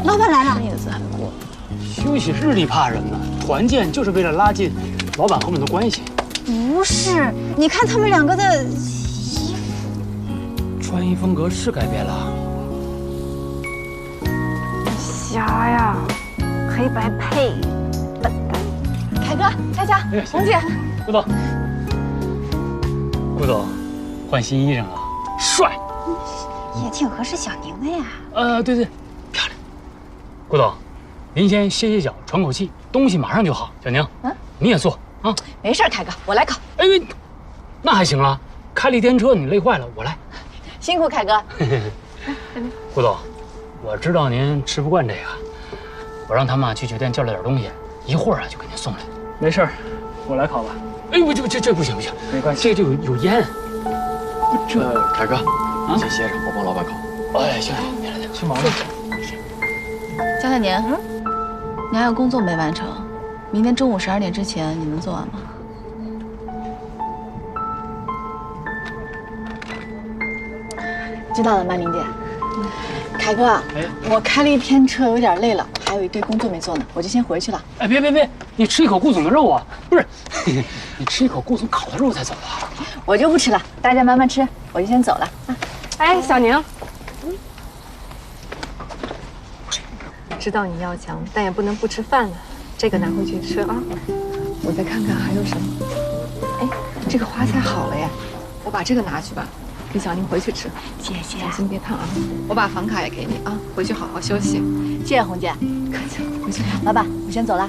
老板来了，日子还过。休息日里怕人呢，团建就是为了拉近老板和我们的关系。不是，你看他们两个的穿衣风格是改变了。瞎呀，黑白配，笨蛋。凯哥，佳佳，红姐，顾总，顾总，换新衣裳了，帅。也挺合适小宁的呀。对，漂亮。顾总，您先歇歇脚，喘口气，东西马上就好。小宁，你也坐啊。没事，凯哥，我来烤。哎，那还行啊，开了一天车，你累坏了，我来。辛苦凯哥。顾总，我知道您吃不惯这个，我让他们去酒店叫了点东西，一会儿就给您送来。没事儿，我来烤吧。哎，这不行，没关系，这就有烟。凯哥，你先歇着，我帮老板烤。哎，行，别来，去忙吧。江小宁，你还有工作没完成，明天中午12点之前你能做完吗？知道了，曼玲姐。凯哥，我开了一天车，有点累了，还有一堆工作没做呢，我就先回去了。哎，别，你吃一口顾总的肉啊！不是，你吃一口顾总烤的肉再走啊！我就不吃了，大家慢慢吃，我就先走了啊。哎，小宁，知道你要强，但也不能不吃饭了。这个拿回去吃啊。我再看看还有什么。哎，这个花菜好了耶，我把这个拿去吧，给小宁回去吃。谢谢，小心别烫啊。我把房卡也给你啊，回去好好休息。谢谢红姐。客气了，回去吧。老板，我先走了。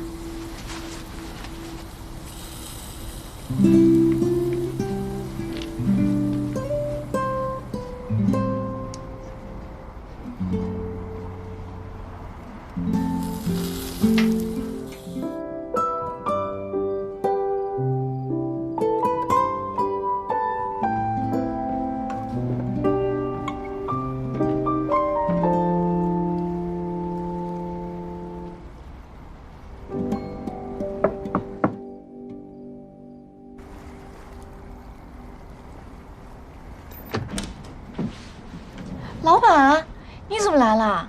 老板，你怎么来了？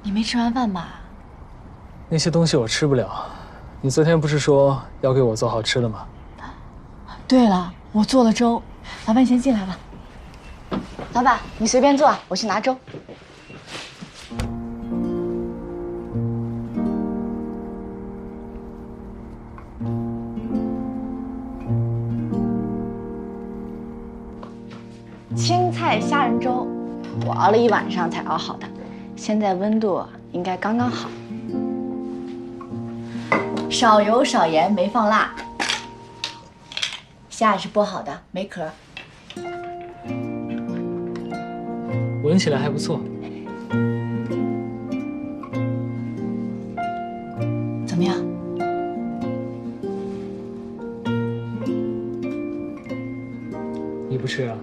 你没吃完饭吧？那些东西我吃不了。你昨天不是说要给我做好吃的吗？对了，我做了粥，老板你先进来吧。老板，你随便坐，我去拿粥。青菜虾仁粥，我熬了一晚上才熬好的，现在温度应该刚刚好。少油少盐，没放辣。虾也是剥好的，没壳。闻起来还不错。怎么样？你不吃啊？